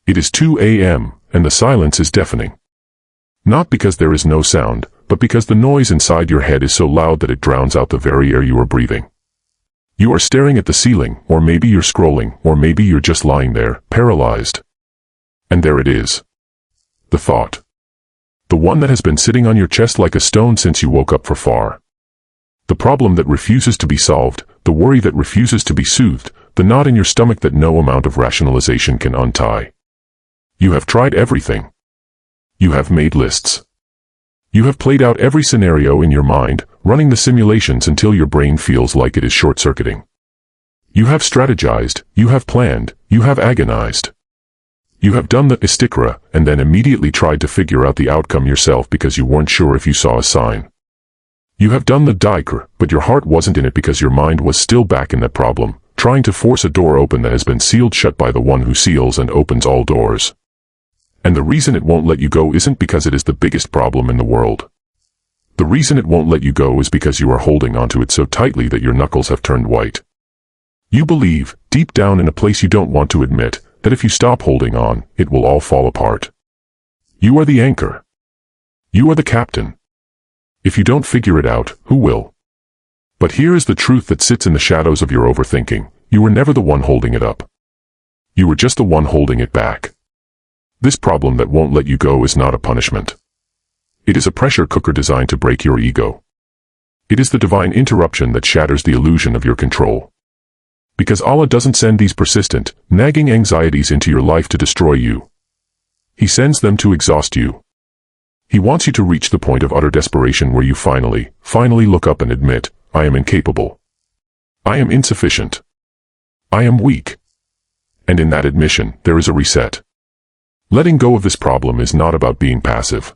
It is 2 a.m., and the silence is deafening. Not because there is no sound, but because the noise inside your head is so loud that it drowns out the very air you are breathing. You are staring at the ceiling, or maybe you're scrolling, or maybe you're just lying there, paralyzed. And there it is. The thought. The one that has been sitting on your chest like a stone since you woke up for far. The problem that refuses to be solved, the worry that refuses to be soothed, the knot in your stomach that no amount of rationalization can untie. You have tried everything. You have made lists. You have played out every scenario in your mind, running the simulations until your brain feels like it is short-circuiting. You have strategized, you have planned, you have agonized. You have done the istikra, and then immediately tried to figure out the outcome yourself because you weren't sure if you saw a sign. You have done the dhikr, but your heart wasn't in it because your mind was still back in that problem, trying to force a door open that has been sealed shut by the one who seals and opens all doors. And the reason it won't let you go isn't because it is the biggest problem in the world. The reason it won't let you go is because you are holding onto it so tightly that your knuckles have turned white. You believe, deep down in a place you don't want to admit, that if you stop holding on, it will all fall apart. You are the anchor. You are the captain. If you don't figure it out, who will? But here is the truth that sits in the shadows of your overthinking. You were never the one holding it up. You were just the one holding it back. This problem that won't let you go is not a punishment. It is a pressure cooker designed to break your ego. It is the divine interruption that shatters the illusion of your control. Because Allah doesn't send these persistent, nagging anxieties into your life to destroy you. He sends them to exhaust you. He wants you to reach the point of utter desperation where you finally look up and admit, I am incapable. I am insufficient. I am weak. And in that admission, there is a reset. Letting go of this problem is not about being passive.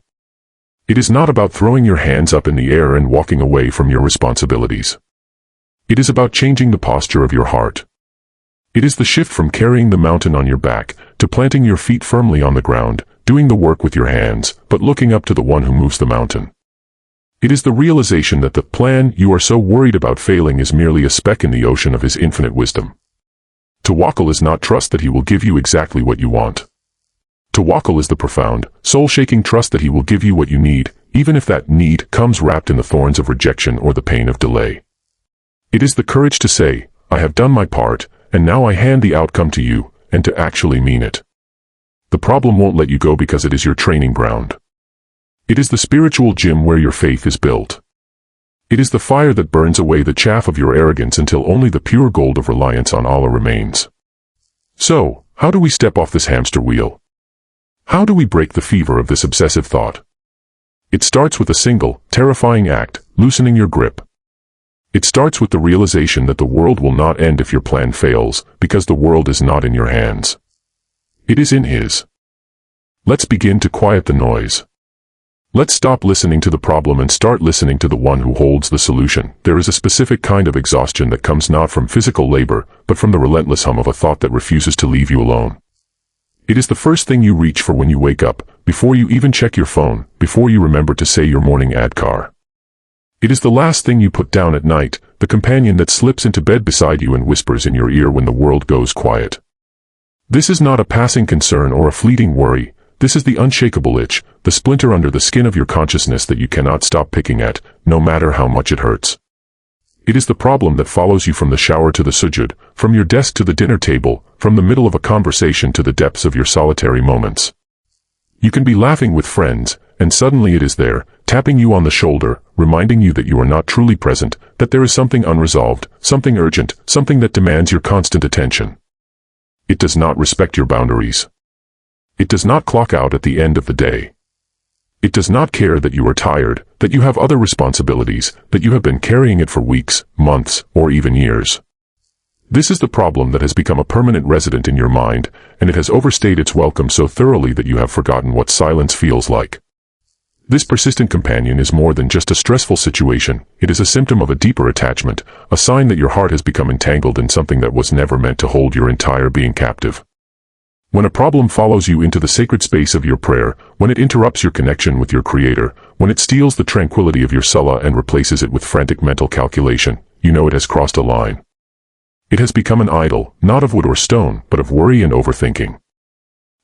It is not about throwing your hands up in the air and walking away from your responsibilities. It is about changing the posture of your heart. It is the shift from carrying the mountain on your back to planting your feet firmly on the ground, doing the work with your hands, but looking up to the one who moves the mountain. It is the realization that the plan you are so worried about failing is merely a speck in the ocean of His infinite wisdom. Tawakkul is not trust that He will give you exactly what you want. Tawakkul is the profound, soul-shaking trust that He will give you what you need, even if that need comes wrapped in the thorns of rejection or the pain of delay. It is the courage to say, I have done my part, and now I hand the outcome to you, and to actually mean it. The problem won't let you go because it is your training ground. It is the spiritual gym where your faith is built. It is the fire that burns away the chaff of your arrogance until only the pure gold of reliance on Allah remains. So, how do we step off this hamster wheel? How do we break the fever of this obsessive thought? It starts with a single, terrifying act, loosening your grip. It starts with the realization that the world will not end if your plan fails, because the world is not in your hands. It is in His. Let's begin to quiet the noise. Let's stop listening to the problem and start listening to the one who holds the solution. There is a specific kind of exhaustion that comes not from physical labor, but from the relentless hum of a thought that refuses to leave you alone. It is the first thing you reach for when you wake up, before you even check your phone, before you remember to say your morning adhkar. It is the last thing you put down at night, the companion that slips into bed beside you and whispers in your ear when the world goes quiet. This is not a passing concern or a fleeting worry. This is the unshakable itch, the splinter under the skin of your consciousness that you cannot stop picking at, no matter how much it hurts. It is the problem that follows you from the shower to the sujud, from your desk to the dinner table, from the middle of a conversation to the depths of your solitary moments. You can be laughing with friends, and suddenly it is there, tapping you on the shoulder, reminding you that you are not truly present, that there is something unresolved, something urgent, something that demands your constant attention. It does not respect your boundaries. It does not clock out at the end of the day. It does not care that you are tired, that you have other responsibilities, that you have been carrying it for weeks, months, or even years. This is the problem that has become a permanent resident in your mind, and it has overstayed its welcome so thoroughly that you have forgotten what silence feels like. This persistent companion is more than just a stressful situation. It is a symptom of a deeper attachment, a sign that your heart has become entangled in something that was never meant to hold your entire being captive. When a problem follows you into the sacred space of your prayer, when it interrupts your connection with your Creator, when it steals the tranquility of your salah and replaces it with frantic mental calculation, you know it has crossed a line. It has become an idol, not of wood or stone, but of worry and overthinking.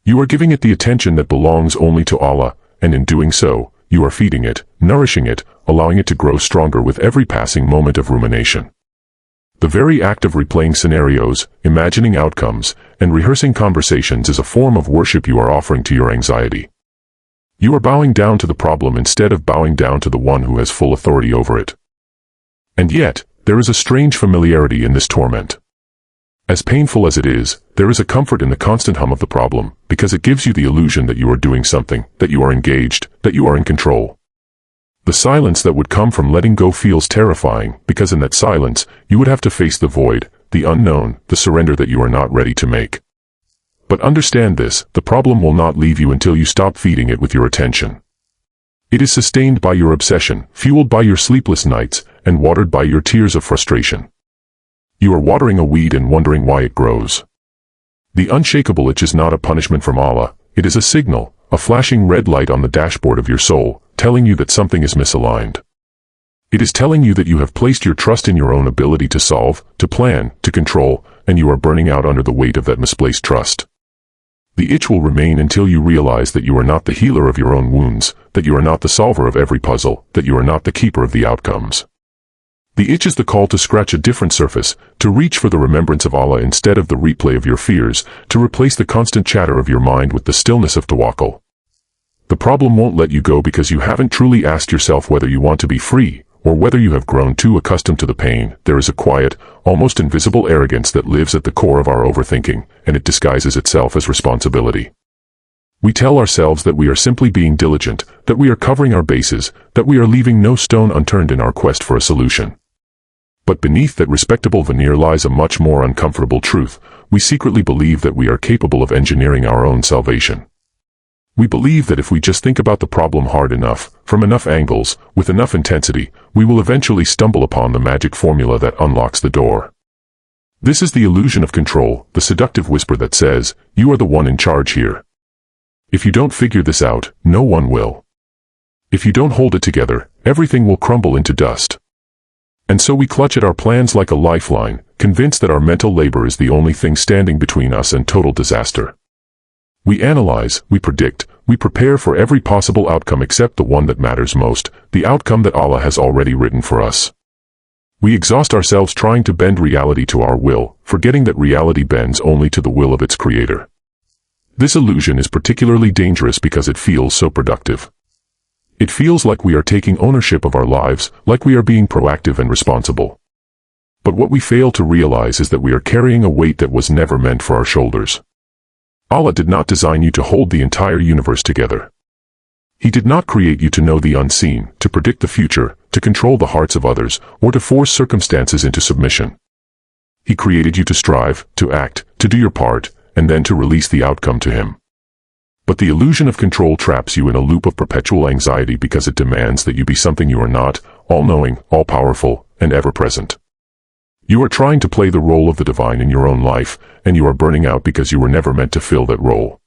You are giving it the attention that belongs only to Allah, and in doing so, you are feeding it, nourishing it, allowing it to grow stronger with every passing moment of rumination. The very act of replaying scenarios, imagining outcomes, and rehearsing conversations is a form of worship you are offering to your anxiety. You are bowing down to the problem instead of bowing down to the one who has full authority over it. And yet, there is a strange familiarity in this torment. As painful as it is, there is a comfort in the constant hum of the problem, because it gives you the illusion that you are doing something, that you are engaged, that you are in control. The silence that would come from letting go feels terrifying, because in that silence, you would have to face the void, the unknown, the surrender that you are not ready to make. But understand this, the problem will not leave you until you stop feeding it with your attention. It is sustained by your obsession, fueled by your sleepless nights, and watered by your tears of frustration. You are watering a weed and wondering why it grows. The unshakable itch is not a punishment from Allah, it is a signal, a flashing red light on the dashboard of your soul, telling you that something is misaligned. It is telling you that you have placed your trust in your own ability to solve, to plan, to control, and you are burning out under the weight of that misplaced trust. The itch will remain until you realize that you are not the healer of your own wounds, that you are not the solver of every puzzle, that you are not the keeper of the outcomes. The itch is the call to scratch a different surface, to reach for the remembrance of Allah instead of the replay of your fears, to replace the constant chatter of your mind with the stillness of Tawakkul. The problem won't let you go because you haven't truly asked yourself whether you want to be free, or whether you have grown too accustomed to the pain. There is a quiet, almost invisible arrogance that lives at the core of our overthinking, and it disguises itself as responsibility. We tell ourselves that we are simply being diligent, that we are covering our bases, that we are leaving no stone unturned in our quest for a solution. But beneath that respectable veneer lies a much more uncomfortable truth. We secretly believe that we are capable of engineering our own salvation. We believe that if we just think about the problem hard enough, from enough angles, with enough intensity, we will eventually stumble upon the magic formula that unlocks the door. This is the illusion of control, the seductive whisper that says, you are the one in charge here. If you don't figure this out, no one will. If you don't hold it together, everything will crumble into dust. And so we clutch at our plans like a lifeline, convinced that our mental labor is the only thing standing between us and total disaster. We analyze, we predict, we prepare for every possible outcome except the one that matters most, the outcome that Allah has already written for us. We exhaust ourselves trying to bend reality to our will, forgetting that reality bends only to the will of its creator. This illusion is particularly dangerous because it feels so productive. It feels like we are taking ownership of our lives, like we are being proactive and responsible. But what we fail to realize is that we are carrying a weight that was never meant for our shoulders. Allah did not design you to hold the entire universe together. He did not create you to know the unseen, to predict the future, to control the hearts of others, or to force circumstances into submission. He created you to strive, to act, to do your part, and then to release the outcome to Him. But the illusion of control traps you in a loop of perpetual anxiety because it demands that you be something you are not, all-knowing, all-powerful, and ever-present. You are trying to play the role of the divine in your own life, and you are burning out because you were never meant to fill that role.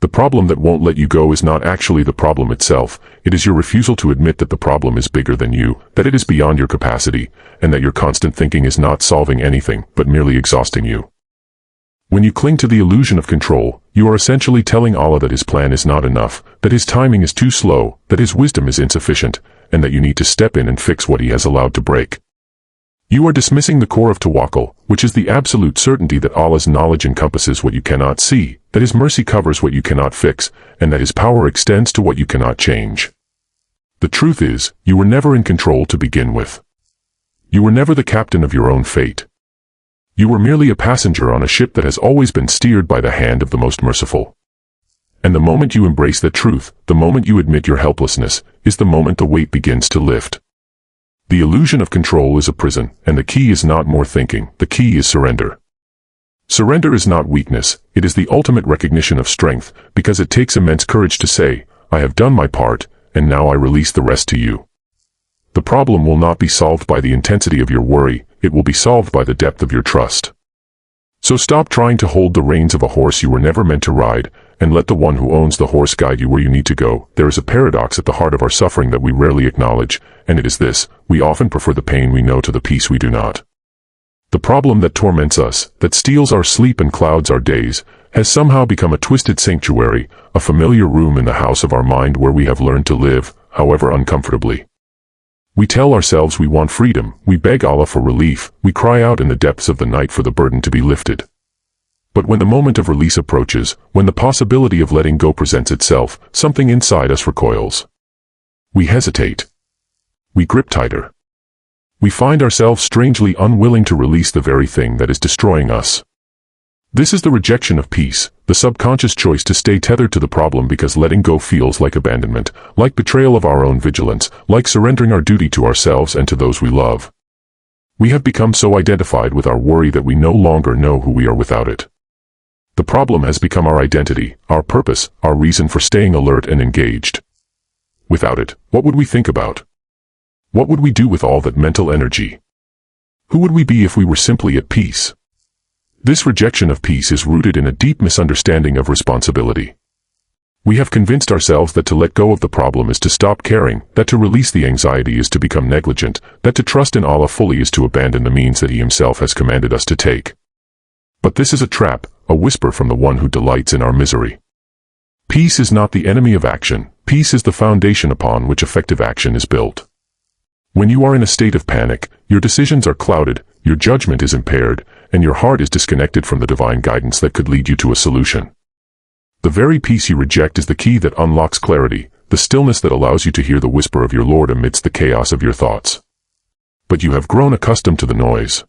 The problem that won't let you go is not actually the problem itself, it is your refusal to admit that the problem is bigger than you, that it is beyond your capacity, and that your constant thinking is not solving anything, but merely exhausting you. When you cling to the illusion of control, you are essentially telling Allah that His plan is not enough, that His timing is too slow, that His wisdom is insufficient, and that you need to step in and fix what He has allowed to break. You are dismissing the core of Tawakkul, which is the absolute certainty that Allah's knowledge encompasses what you cannot see, that His mercy covers what you cannot fix, and that His power extends to what you cannot change. The truth is, you were never in control to begin with. You were never the captain of your own fate. You were merely a passenger on a ship that has always been steered by the hand of the most merciful. And the moment you embrace that truth, the moment you admit your helplessness, is the moment the weight begins to lift. The illusion of control is a prison, and the key is not more thinking, the key is surrender. Surrender is not weakness, it is the ultimate recognition of strength, because it takes immense courage to say, I have done my part, and now I release the rest to you. The problem will not be solved by the intensity of your worry, it will be solved by the depth of your trust. So stop trying to hold the reins of a horse you were never meant to ride, and let the one who owns the horse guide you where you need to go. There is a paradox at the heart of our suffering that we rarely acknowledge, and it is this: we often prefer the pain we know to the peace we do not. The problem that torments us, that steals our sleep and clouds our days, has somehow become a twisted sanctuary, a familiar room in the house of our mind where we have learned to live, however uncomfortably. We tell ourselves we want freedom, we beg Allah for relief, we cry out in the depths of the night for the burden to be lifted. But when the moment of release approaches, when the possibility of letting go presents itself, something inside us recoils. We hesitate. We grip tighter. We find ourselves strangely unwilling to release the very thing that is destroying us. This is the rejection of peace, the subconscious choice to stay tethered to the problem because letting go feels like abandonment, like betrayal of our own vigilance, like surrendering our duty to ourselves and to those we love. We have become so identified with our worry that we no longer know who we are without it. The problem has become our identity, our purpose, our reason for staying alert and engaged. Without it, what would we think about? What would we do with all that mental energy? Who would we be if we were simply at peace? This rejection of peace is rooted in a deep misunderstanding of responsibility. We have convinced ourselves that to let go of the problem is to stop caring, that to release the anxiety is to become negligent, that to trust in Allah fully is to abandon the means that He Himself has commanded us to take. But this is a trap, a whisper from the one who delights in our misery. Peace is not the enemy of action, peace is the foundation upon which effective action is built. When you are in a state of panic, your decisions are clouded, your judgment is impaired, and your heart is disconnected from the divine guidance that could lead you to a solution. The very peace you reject is the key that unlocks clarity, the stillness that allows you to hear the whisper of your Lord amidst the chaos of your thoughts. But you have grown accustomed to the noise.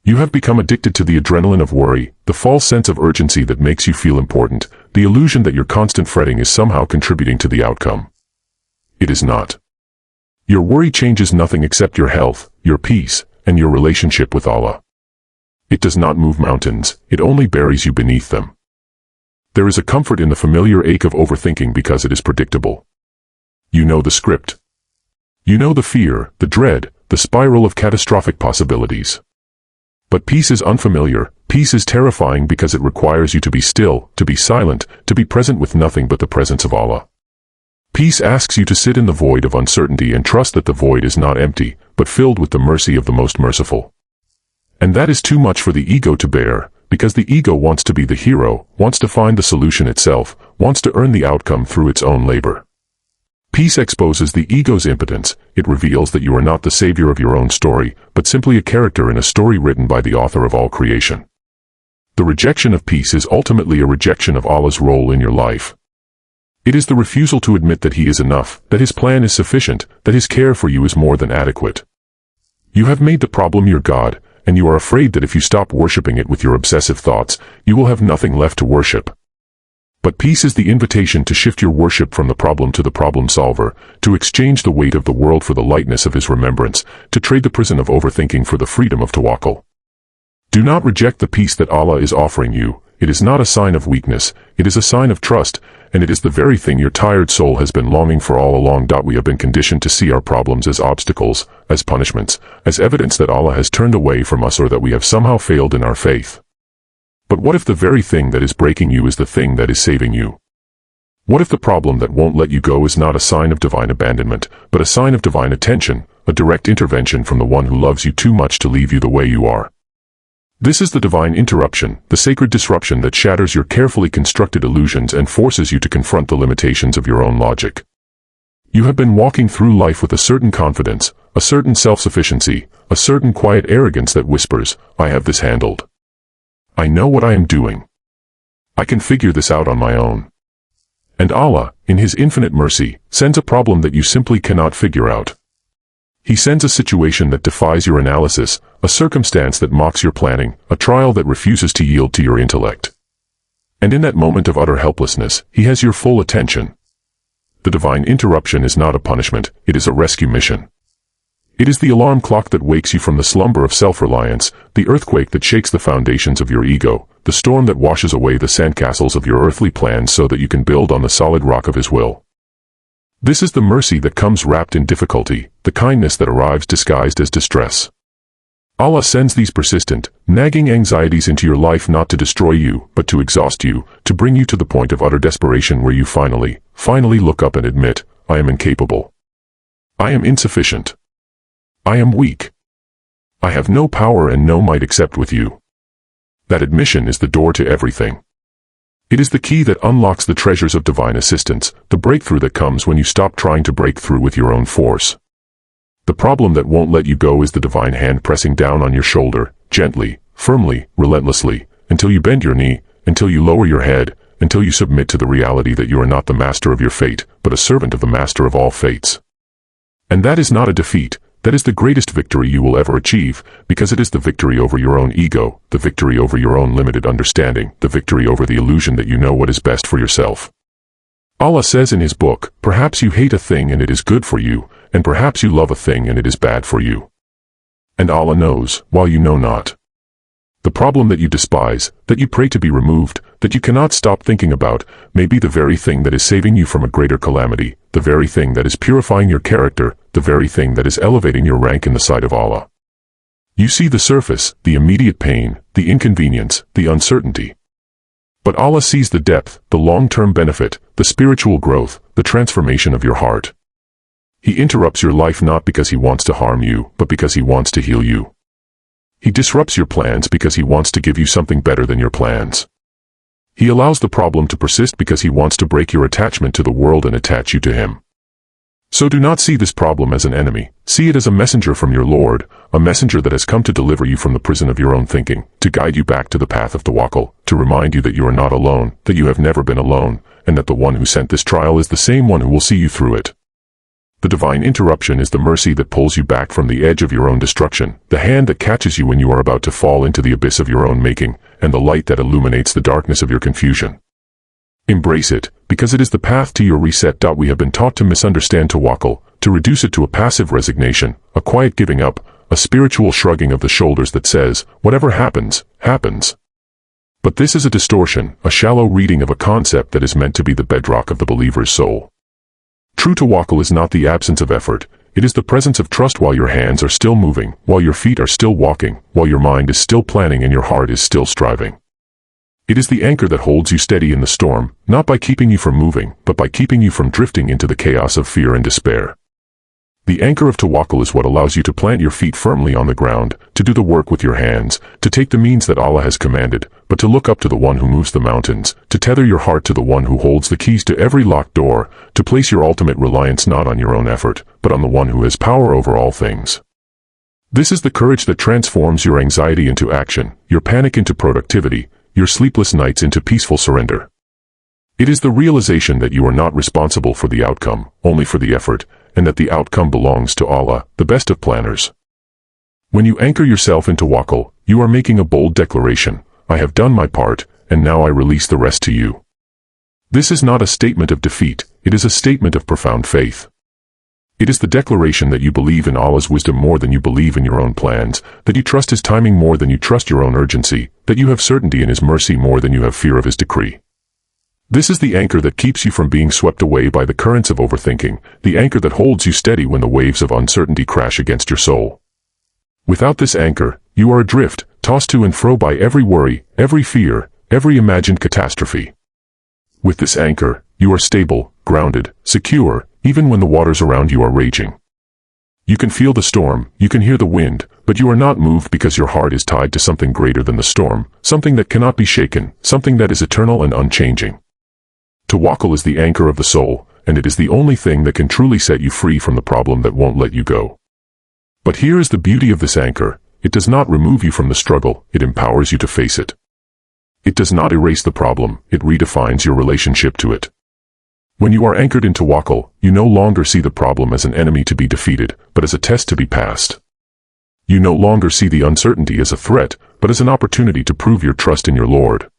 You have become addicted to the adrenaline of worry, the false sense of urgency that makes you feel important, the illusion that your constant fretting is somehow contributing to the outcome. It is not. Your worry changes nothing except your health, your peace, and your relationship with Allah. It does not move mountains, it only buries you beneath them. There is a comfort in the familiar ache of overthinking because it is predictable. You know the script. You know the fear, the dread, the spiral of catastrophic possibilities. But peace is unfamiliar, peace is terrifying because it requires you to be still, to be silent, to be present with nothing but the presence of Allah. Peace asks you to sit in the void of uncertainty and trust that the void is not empty, but filled with the mercy of the most merciful. And that is too much for the ego to bear, because the ego wants to be the hero, wants to find the solution itself, wants to earn the outcome through its own labor. Peace exposes the ego's impotence, it reveals that you are not the savior of your own story, but simply a character in a story written by the author of all creation. The rejection of peace is ultimately a rejection of Allah's role in your life. It is the refusal to admit that He is enough, that His plan is sufficient, that His care for you is more than adequate. You have made the problem your God, and you are afraid that if you stop worshipping it with your obsessive thoughts, you will have nothing left to worship. But peace is the invitation to shift your worship from the problem to the problem solver, to exchange the weight of the world for the lightness of His remembrance, to trade the prison of overthinking for the freedom of tawakkul. Do not reject the peace that Allah is offering you. It is not a sign of weakness, it is a sign of trust, and it is the very thing your tired soul has been longing for all along. We have been conditioned to see our problems as obstacles, as punishments, as evidence that Allah has turned away from us or that we have somehow failed in our faith. But what if the very thing that is breaking you is the thing that is saving you? What if the problem that won't let you go is not a sign of divine abandonment, but a sign of divine attention, a direct intervention from the one who loves you too much to leave you the way you are? This is the divine interruption, the sacred disruption that shatters your carefully constructed illusions and forces you to confront the limitations of your own logic. You have been walking through life with a certain confidence, a certain self-sufficiency, a certain quiet arrogance that whispers, "I have this handled. I know what I am doing. I can figure this out on my own." And Allah, in His infinite mercy, sends a problem that you simply cannot figure out. He sends a situation that defies your analysis, a circumstance that mocks your planning, a trial that refuses to yield to your intellect. And in that moment of utter helplessness, He has your full attention. The divine interruption is not a punishment, it is a rescue mission. It is the alarm clock that wakes you from the slumber of self-reliance, the earthquake that shakes the foundations of your ego, the storm that washes away the sandcastles of your earthly plans so that you can build on the solid rock of His will. This is the mercy that comes wrapped in difficulty, the kindness that arrives disguised as distress. Allah sends these persistent, nagging anxieties into your life not to destroy you, but to exhaust you, to bring you to the point of utter desperation where you finally look up and admit, "I am incapable. I am insufficient. I am weak. I have no power and no might except with you. That admission is the door to everything. It is the key that unlocks the treasures of divine assistance, the breakthrough that comes when you stop trying to break through with your own force. The problem that won't let you go is the divine hand pressing down on your shoulder, gently, firmly, relentlessly, until you bend your knee, until you lower your head, until you submit to the reality that you are not the master of your fate, but a servant of the master of all fates. And that is not a defeat. That is the greatest victory you will ever achieve, because it is the victory over your own ego, the victory over your own limited understanding, the victory over the illusion that you know what is best for yourself. Allah says in his book, perhaps you hate a thing and it is good for you, and perhaps you love a thing and it is bad for you. And Allah knows, while you know not. The problem that you despise, that you pray to be removed, that you cannot stop thinking about, may be the very thing that is saving you from a greater calamity, the very thing that is purifying your character, the very thing that is elevating your rank in the sight of Allah. You see the surface, the immediate pain, the inconvenience, the uncertainty. But Allah sees the depth, the long-term benefit, the spiritual growth, the transformation of your heart. He interrupts your life not because he wants to harm you, but because he wants to heal you. He disrupts your plans because he wants to give you something better than your plans. He allows the problem to persist because he wants to break your attachment to the world and attach you to him. So do not see this problem as an enemy. See it as a messenger from your Lord, a messenger that has come to deliver you from the prison of your own thinking, to guide you back to the path of Tawakkul, to remind you that you are not alone, that you have never been alone, and that the one who sent this trial is the same one who will see you through it. The divine interruption is the mercy that pulls you back from the edge of your own destruction, the hand that catches you when you are about to fall into the abyss of your own making, and the light that illuminates the darkness of your confusion. Embrace it, because it is the path to your reset. We have been taught to misunderstand Tawakkul, to reduce it to a passive resignation, a quiet giving up, a spiritual shrugging of the shoulders that says, whatever happens, happens. But this is a distortion, a shallow reading of a concept that is meant to be the bedrock of the believer's soul. True Tawakkul is not the absence of effort, it is the presence of trust while your hands are still moving, while your feet are still walking, while your mind is still planning and your heart is still striving. It is the anchor that holds you steady in the storm, not by keeping you from moving, but by keeping you from drifting into the chaos of fear and despair. The anchor of Tawakkul is what allows you to plant your feet firmly on the ground, to do the work with your hands, to take the means that Allah has commanded, but to look up to the one who moves the mountains, to tether your heart to the one who holds the keys to every locked door, to place your ultimate reliance not on your own effort, but on the one who has power over all things. This is the courage that transforms your anxiety into action, your panic into productivity, your sleepless nights into peaceful surrender. It is the realization that you are not responsible for the outcome, only for the effort, and that the outcome belongs to Allah, the best of planners. When you anchor yourself into Tawakkul, you are making a bold declaration, I have done my part, and now I release the rest to you. This is not a statement of defeat, it is a statement of profound faith. It is the declaration that you believe in Allah's wisdom more than you believe in your own plans, that you trust His timing more than you trust your own urgency, that you have certainty in His mercy more than you have fear of His decree. This is the anchor that keeps you from being swept away by the currents of overthinking, the anchor that holds you steady when the waves of uncertainty crash against your soul. Without this anchor, you are adrift, tossed to and fro by every worry, every fear, every imagined catastrophe. With this anchor, you are stable, grounded, secure, even when the waters around you are raging. You can feel the storm, you can hear the wind, but you are not moved because your heart is tied to something greater than the storm, something that cannot be shaken, something that is eternal and unchanging. Tawakkul is the anchor of the soul, and it is the only thing that can truly set you free from the problem that won't let you go. But here is the beauty of this anchor, it does not remove you from the struggle, it empowers you to face it. It does not erase the problem, it redefines your relationship to it. When you are anchored in Tawakkul, you no longer see the problem as an enemy to be defeated, but as a test to be passed. You no longer see the uncertainty as a threat, but as an opportunity to prove your trust in your Lord.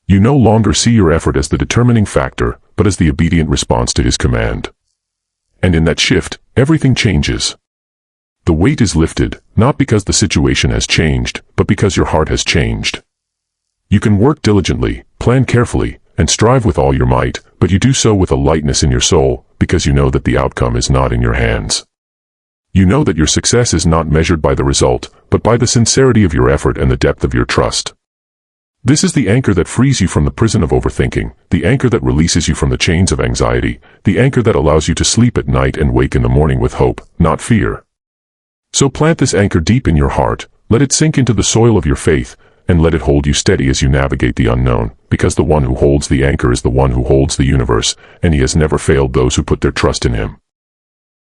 You no longer see your effort as the determining factor, but as the obedient response to His command. And in that shift, everything changes. The weight is lifted, not because the situation has changed, but because your heart has changed. You can work diligently, plan carefully, and strive with all your might, but you do so with a lightness in your soul, because you know that the outcome is not in your hands. You know that your success is not measured by the result, but by the sincerity of your effort and the depth of your trust. This is the anchor that frees you from the prison of overthinking, the anchor that releases you from the chains of anxiety, the anchor that allows you to sleep at night and wake in the morning with hope, not fear. So plant this anchor deep in your heart, let it sink into the soil of your faith, and let it hold you steady as you navigate the unknown, because the one who holds the anchor is the one who holds the universe, and he has never failed those who put their trust in him.